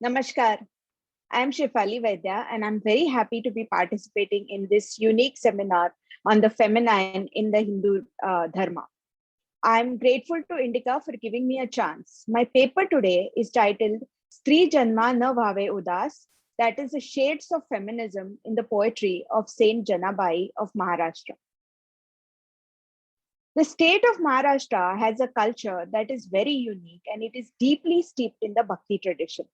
Namaskar. I am Shefali Vaidya, and I'm very happy to be participating in this unique seminar on the feminine in the Hindu Dharma. I'm grateful to Indica for giving me a chance. My paper today is titled Stri Janma Na Bhave Udas, that is the shades of feminism in the poetry of Saint Janabai of Maharashtra. The state of Maharashtra has a culture that is very unique and it is deeply steeped in the Bhakti tradition.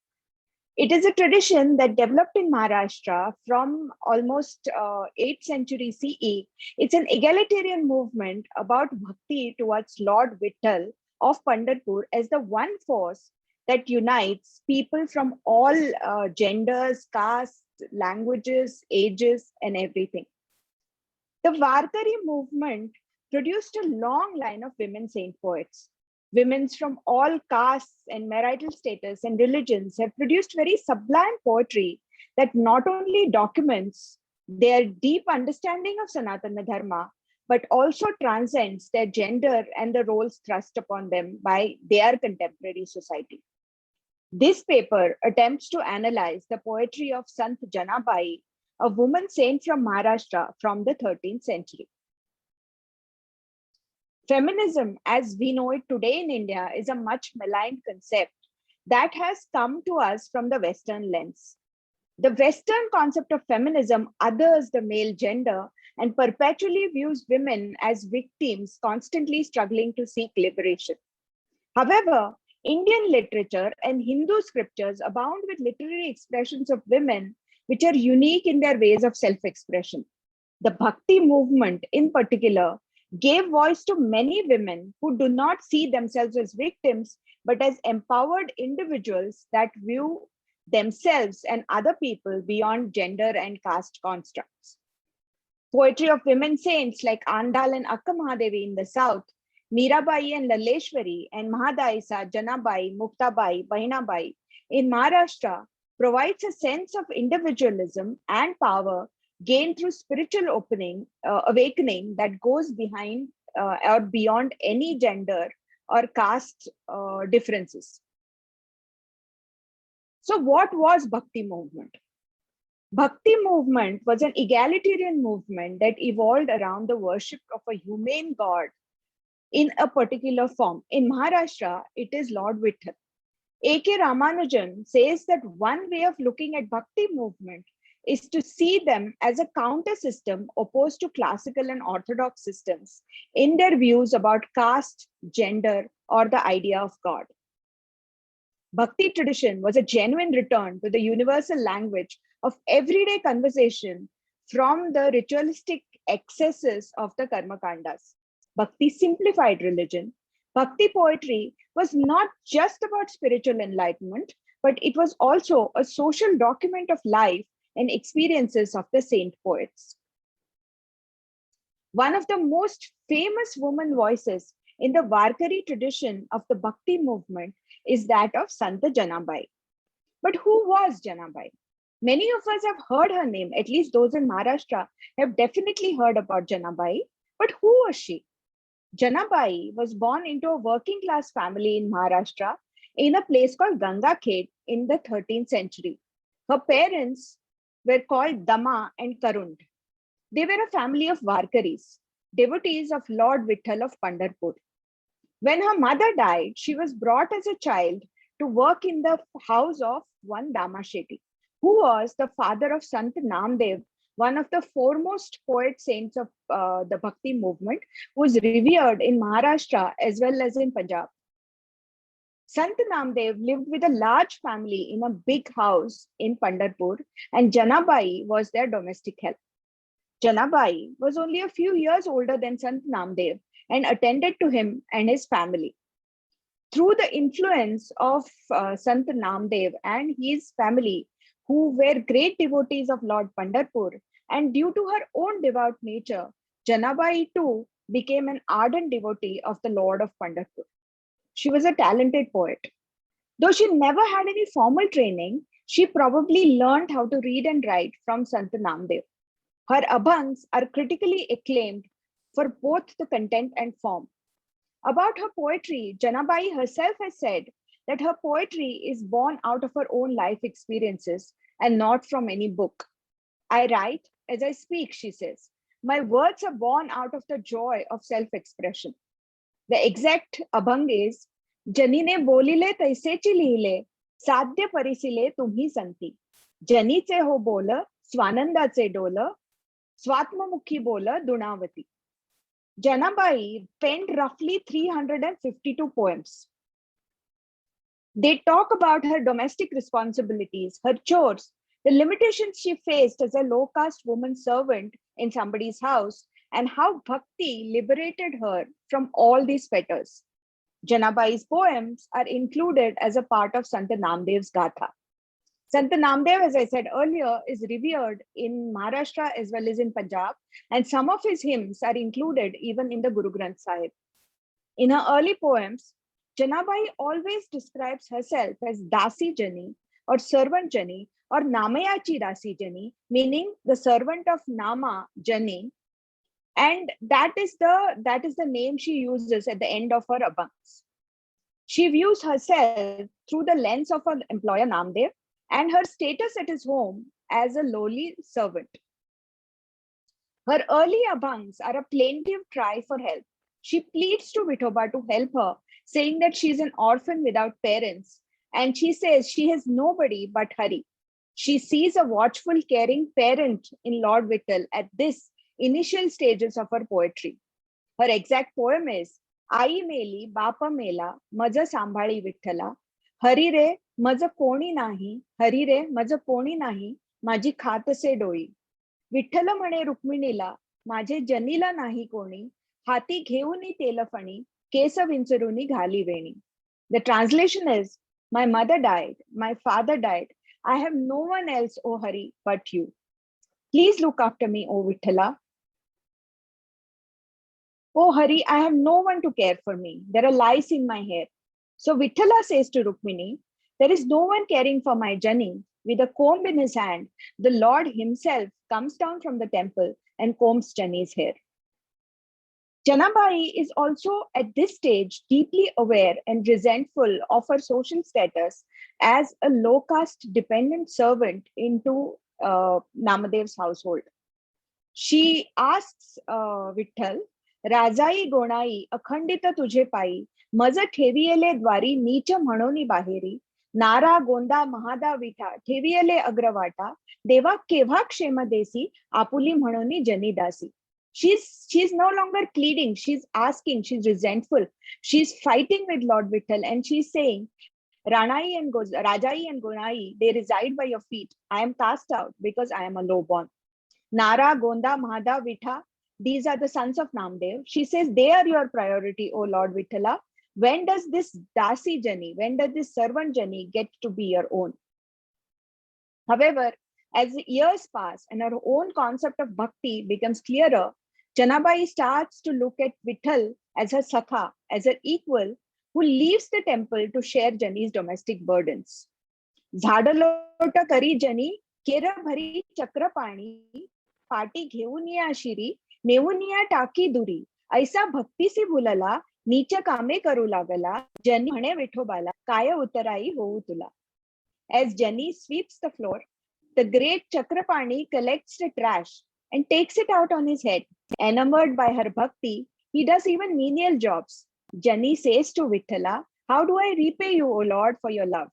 It is a tradition that developed in Maharashtra from almost 8th century CE. It's an egalitarian movement about bhakti towards Lord Vittal of Pandharpur as the one force that unites people from all genders, castes, languages, ages, and everything. The Varkari movement produced a long line of women saint poets. Women from all castes and marital status and religions have produced very sublime poetry that not only documents their deep understanding of Sanatana Dharma, but also transcends their gender and the roles thrust upon them by their contemporary society. This paper attempts to analyze the poetry of Sant Janabai, a woman saint from Maharashtra from the 13th century. Feminism, as we know it today in India, is a much maligned concept that has come to us from the Western lens. The Western concept of feminism others the male gender and perpetually views women as victims constantly struggling to seek liberation. However, Indian literature and Hindu scriptures abound with literary expressions of women which are unique in their ways of self-expression. The Bhakti movement, in particular, gave voice to many women who do not see themselves as victims, but as empowered individuals that view themselves and other people beyond gender and caste constructs. Poetry of women saints like Andal and Akka Mahadevi in the south, Mirabai and Laleshwari, and Mahadaisa, Janabai, Muktabai, Bahinabai in Maharashtra provides a sense of individualism and power gained through spiritual awakening that goes behind or beyond any gender or caste differences. So what was Bhakti movement? Bhakti movement was an egalitarian movement that evolved around the worship of a humane god in a particular form. In Maharashtra, it is Lord Vittal. A.K. Ramanujan says that one way of looking at Bhakti movement is to see them as a counter system opposed to classical and orthodox systems in their views about caste, gender, or the idea of God. Bhakti tradition was a genuine return to the universal language of everyday conversation from the ritualistic excesses of the Karmakandas. Bhakti simplified religion. Bhakti poetry was not just about spiritual enlightenment, but it was also a social document of life and experiences of the saint poets. One of the most famous woman voices in the Varkari tradition of the Bhakti movement is that of Santa Janabai. But who was Janabai? Many of us have heard her name, at least those in Maharashtra have definitely heard about Janabai. But who was she? Janabai was born into a working class family in Maharashtra in a place called Gangakhed in the 13th century. Her parents were called Dama and Karund. They were a family of Varkaris, devotees of Lord Vittal of Pandharpur. When her mother died, she was brought as a child to work in the house of one Dama Shetty, who was the father of Sant Namdev, one of the foremost poet saints of the Bhakti movement, who is revered in Maharashtra as well as in Punjab. Sant Namdev lived with a large family in a big house in Pandharpur, and Janabai was their domestic help. Janabai was only a few years older than Sant Namdev and attended to him and his family. Through the influence of Sant Namdev and his family, who were great devotees of Lord Pandharpur, and due to her own devout nature, Janabai too became an ardent devotee of the Lord of Pandharpur. She was a talented poet. Though she never had any formal training, she probably learned how to read and write from Sant Namdev. Her abhangs are critically acclaimed for both the content and form. About her poetry, Janabai herself has said that her poetry is born out of her own life experiences and not from any book. I write as I speak, she says. My words are born out of the joy of self-expression. The exact abhang is, Janine bolile तैसेची लिहिले, साध्य परिसिले तुम्ही संती. जनीचे हो बोल, स्वानंदाचे डोल, स्वात्ममुखी बोल, दुणावती. Janabai penned roughly 352 poems. They talk about her domestic responsibilities, her chores, the limitations she faced as a low caste woman servant in somebody's house, and how bhakti liberated her from all these fetters. Janabai's poems are included as a part of Sant Namdev's Gatha. Sant Namdev, as I said earlier, is revered in Maharashtra as well as in Punjab, and some of his hymns are included even in the Guru Granth Sahib. In her early poems, Janabai always describes herself as Dasi Jani or servant Jani or Namayachi Dasi Jani, meaning the servant of Nama Jani. And that is the name she uses at the end of her abhangs. She views herself through the lens of her employer Namdev and her status at his home as a lowly servant. Her early abhangs are a plaintive cry for help. She pleads to Vithoba to help her, saying that she is an orphan without parents, and she says she has nobody but Hari. She sees a watchful, caring parent in Lord Vittal at this initial stages of her poetry. Her exact poem is, Ai meli, Bapa mela, Maja sambhali Vittala, Hari re, Maja koni nahi, Hari re, Maja koni nahi, Maji khatase doi. Vitthal म्हणे रुक्मिणीला माझे जनीला नाही कोणी हाती घेऊनी तेलफणी केस विंचरुनी घाली वेणी. The translation is, my mother died, my father died, I have no one else, O Hari, but you. Please look after me, O Vitthala. Oh Hari, I have no one to care for me. There are lice in my hair. So Vitthala says to Rukmini, there is no one caring for my Jani. With a comb in his hand, the Lord himself comes down from the temple and combs Jani's hair. Janabai is also at this stage deeply aware and resentful of her social status as a low caste dependent servant into Namadev's household. She asks Vitthal, Rajai Gonai अखंडित तुझे पायी मज ठेवियले द्वारी नीच म्हणोनी बाहेरी नारा गोंदा महादा विठा ठेवियले अग्रवाटा देवा केव्हा क्षेम देसी आपुली म्हणोनी जनीदासी. She's no longer pleading, she's asking, she's resentful, she's fighting with Lord Vittal, and she's saying, Rajai and Gonai, they reside by your feet. I am cast out because I am a lowborn. Nara, Gonda, Mahada, Vitha, these are the sons of Namdev. She says, they are your priority, O Lord Vittala. When does this Dasi Jani, when does this servant Jani get to be your own? However, as the years pass and her own concept of bhakti becomes clearer, Janabai starts to look at Vitthal as her sakha, as her equal, who leaves the temple to share Jani's domestic burdens. Zadalota kari Jani, kera bhari chakra pani, पाटी घेऊन या शिरी नेऊन या टाकी दुरी ऐसा भक्तीसी बुलला नीच कामे करू लागला जनी म्हणे विठोबाला काय उतराई होऊ तुला. As Jani sweeps the floor, the great Chakrapani collects the trash and takes it out on his head. Enamored by her bhakti, he does even menial jobs. Jani says to Vitthala, how do I repay you, O Lord, for your love?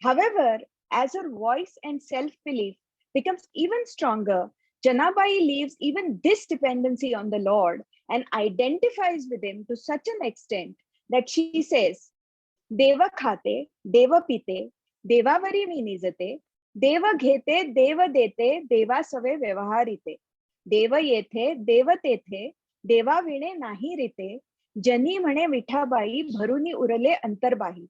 However, as her voice and self-belief becomes even stronger, Janabai leaves even this dependency on the Lord and identifies with him to such an extent that she says, Deva khate, Deva pite, Devavari mi nijate, Deva ghete, Deva dete, Deva save vyavaharite, Deva yethe, Deva tethe, Deva vine nahi rite, Jani म्हणे विठाबाई भरुनी उरले अंतर्बाही.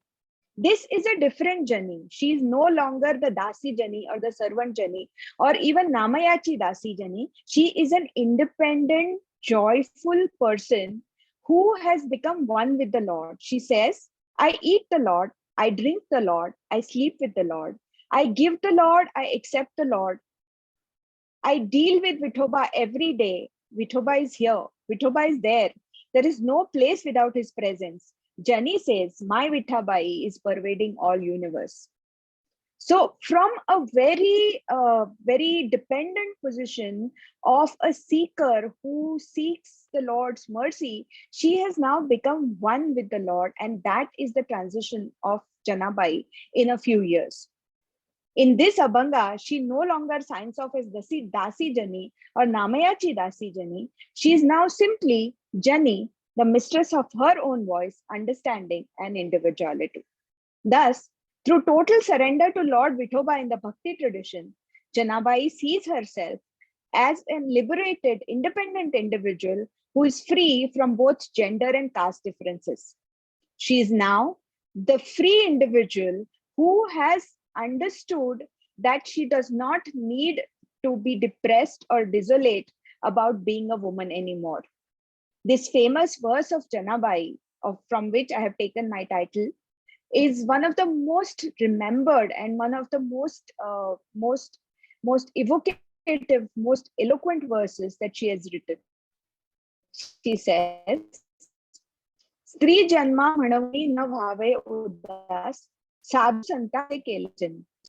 This is a different Jani. She is no longer the Dasi Jani or the servant Jani or even Namayachi Dasi Jani. She is an independent, joyful person who has become one with the Lord. She says, I eat the Lord, I drink the Lord, I sleep with the Lord, I give the Lord, I accept the Lord. I deal with Vithoba every day. Vithoba is here, Vithoba is there. There is no place without his presence. Jani says, my Vithabai is pervading all universe. So from a very dependent position of a seeker who seeks the Lord's mercy, she has now become one with the Lord. And that is the transition of Janabai in a few years. In this Abhanga, she no longer signs off as Dasi Jani or Namayachi Dasi Jani. She is now simply Jani, the mistress of her own voice, understanding, and individuality. Thus, through total surrender to Lord Vithoba in the Bhakti tradition, Janabai sees herself as a liberated, independent individual who is free from both gender and caste differences. She is now the free individual who has understood that she does not need to be depressed or desolate about being a woman anymore. This famous verse of Janabai, from which I have taken my title, is one of the most remembered and one of the most evocative, most eloquent verses that she has written. She says, स्त्री जन्मा म्हणवणी न व्हावे उदास साधू संतांचे केले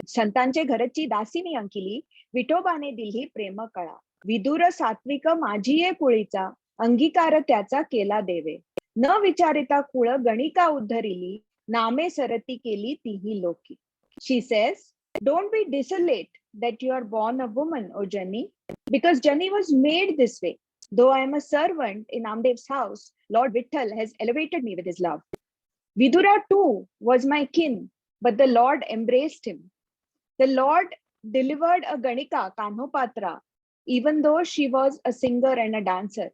संतांचे घरची दासी मी अंकिली विठोबाने दिली प्रेम कळा विदुर सात्विक माझी ये कुळीचा अंगीकार त्याचा केला देवे न विचारिता कुळ गणिका उद्धरिली नामे सरती केली तीही लोकी. She says, don't be desolate that you are born a woman, O Jani, because Jani was made this way. Though I am a servant in Amdev's house, Lord Vitthal has elevated me with his love. Vidura too was my kin, but the Lord embraced him. The Lord delivered a Ganika, Kanhopatra, even though she was a singer and a dancer.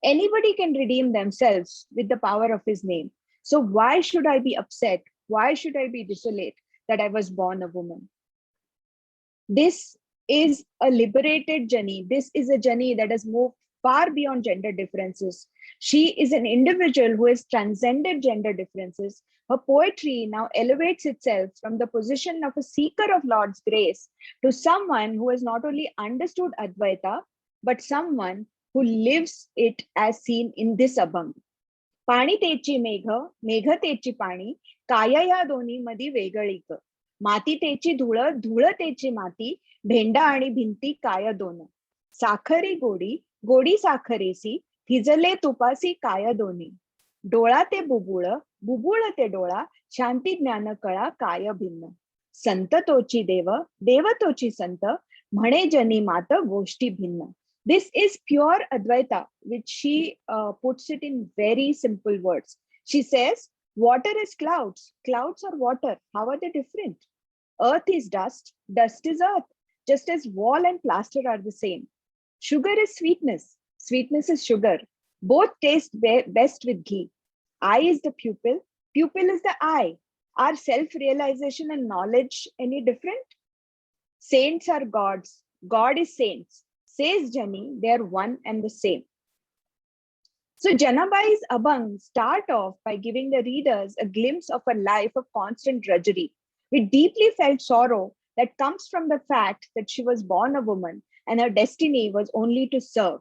Anybody can redeem themselves with the power of his name. So why should I be upset? Why should I be desolate that I was born a woman? This is a liberated Jani. This is a Jani that has moved far beyond gender differences. She is an individual who has transcended gender differences. Her poetry now elevates itself from the position of a seeker of Lord's grace to someone who has not only understood Advaita, but someone who lives it as seen in this Abhang. पाणी तेची मेघ, मेघ तेची पाणी, काया या दोन्ही मधी वेगळी ग. माती तेची धूळ, धूळ तेची माती, भेंडा आणि भिंती काय दोन. साखरी गोडी, गोडी साखरेसी, थिजले तुपासी काय दोन्ही. डोळा ते बुबुळ, बुबुळ ते डोळा, शांती ज्ञान कळा काय भिन्न. संत तोची देव, देव तोची संत, म्हणे जनी मात गोष्टी भिन्न. This is pure Advaita, which she puts it in very simple words. She says, water is clouds. Clouds are water. How are they different? Earth is dust. Dust is earth. Just as wall and plaster are the same. Sugar is sweetness. Sweetness is sugar. Both taste best with ghee. Eye is the pupil. Pupil is the eye. Are self-realization and knowledge any different? Saints are gods. God is saints. Says Jani, they are one and the same. So Janabai's Abhang start off by giving the readers a glimpse of a life of constant drudgery, with deeply felt sorrow that comes from the fact that she was born a woman and her destiny was only to serve.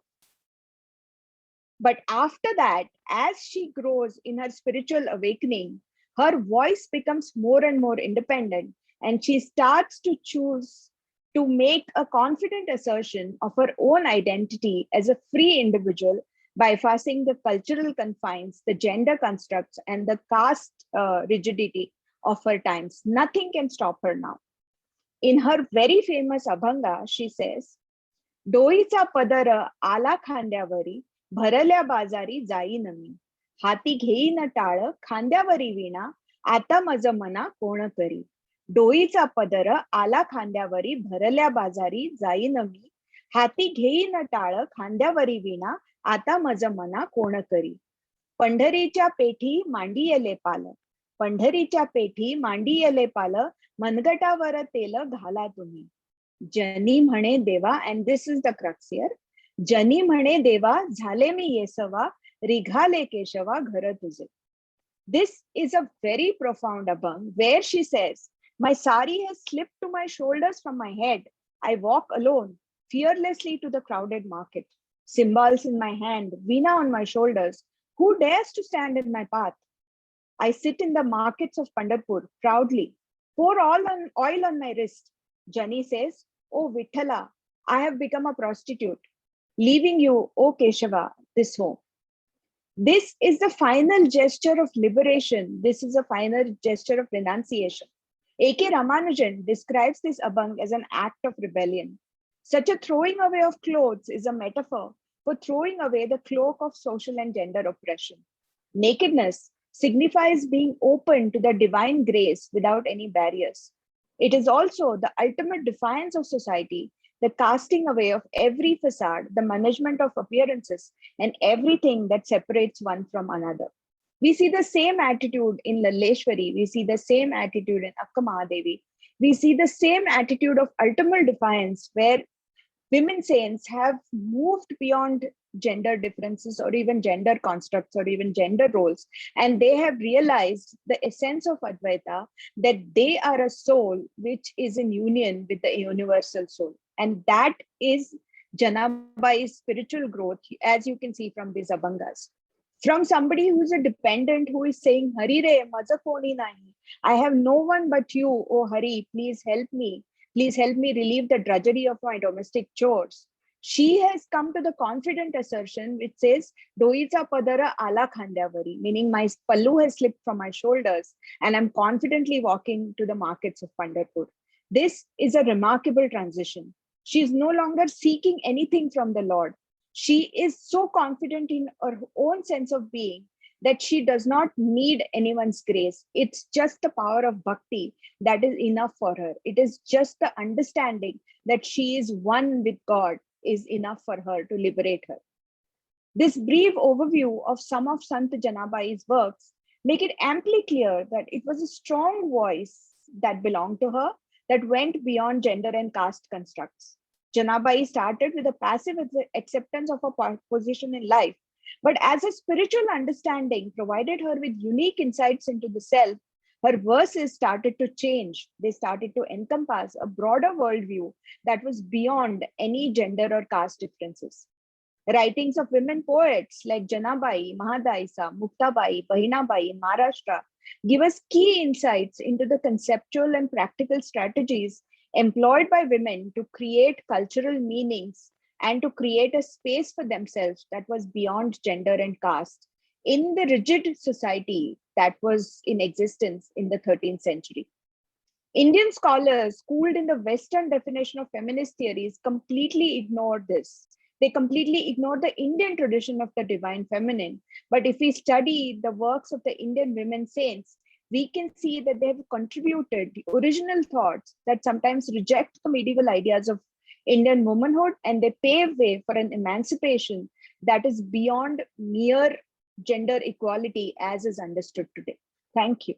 But after that, as she grows in her spiritual awakening, her voice becomes more and more independent, and she starts to choose to make a confident assertion of her own identity as a free individual, bypassing the cultural confines, the gender constructs, and the caste rigidity of her times. Nothing can stop her now. In her very famous Abhanga, she says, डोईचा पदर आला खांद्यावरी, भरल्या बाजारी जाईन मी. हाती घेईन टाळ, खांद्यावरी विणा, आता मज मना कोण करी. डोईचा पदर आला खांद्यावरी, भरल्या बाजारी जाईन मी. हाती घेईन टाळ, खांद्यावरी विणा, आता मज मना कोण करी. पंढरीच्या पेठी मांडियले पाल, पंढरीच्या पेठी मांडियले पाल, मनगटावर तेल घाला तुम्ही. जनी म्हणे देवा, and this is the crux here, जनी म्हणे देवा, झाले मी येसवा, रिघाले केशवा घर तुझे. This is a very profound abhang where she says, my sari has slipped to my shoulders from my head. I walk alone, fearlessly to the crowded market. Cymbals in my hand, veena on my shoulders. Who dares to stand in my path? I sit in the markets of Pandharpur proudly, pour oil on my wrist. Jani says, "Oh Vithala, I have become a prostitute, leaving you, oh Keshava, this home." This is the final gesture of liberation. This is a final gesture of renunciation. A.K. Ramanujan describes this abang as an act of rebellion. Such a throwing away of clothes is a metaphor for throwing away the cloak of social and gender oppression. Nakedness signifies being open to the divine grace without any barriers. It is also the ultimate defiance of society, the casting away of every facade, the management of appearances, and everything that separates one from another. We see the same attitude in Lalleshwari, we see the same attitude in Akka Mahadevi, we see the same attitude of ultimate defiance where women saints have moved beyond gender differences or even gender constructs or even gender roles, and they have realized the essence of Advaita, that they are a soul which is in union with the universal soul. And that is Janabai's spiritual growth, as you can see from these Abhangas. From somebody who's a dependent, who is saying, Hari re, maza koni nahi. I have no one but you, oh Hari, please help me. Please help me relieve the drudgery of my domestic chores. She has come to the confident assertion which says, Doicha padara ala khandyavari, meaning my pallu has slipped from my shoulders and I'm confidently walking to the markets of Pandharpur. This is a remarkable transition. She is no longer seeking anything from the Lord. She is so confident in her own sense of being that she does not need anyone's grace. It's just the power of bhakti that is enough for her. It is just the understanding that she is one with God is enough for her to liberate her. This brief overview of some of Sant Janabai's works make it amply clear that it was a strong voice that belonged to her that went beyond gender and caste constructs. Janabai started with a passive acceptance of her position in life, but as a spiritual understanding provided her with unique insights into the self, her verses started to change. They started to encompass a broader worldview that was beyond any gender or caste differences. Writings of women poets like Janabai, Mahadaisa, Muktabai, Bahinabai in Maharashtra give us key insights into the conceptual and practical strategies employed by women to create cultural meanings and to create a space for themselves that was beyond gender and caste in the rigid society that was in existence in the 13th century. Indian scholars schooled in the Western definition of feminist theories completely ignored this. They completely ignored the Indian tradition of the divine feminine. But if we study the works of the Indian women saints, we can see that they have contributed the original thoughts that sometimes reject the medieval ideas of Indian womanhood, and they pave way for an emancipation that is beyond mere gender equality as is understood today. Thank you.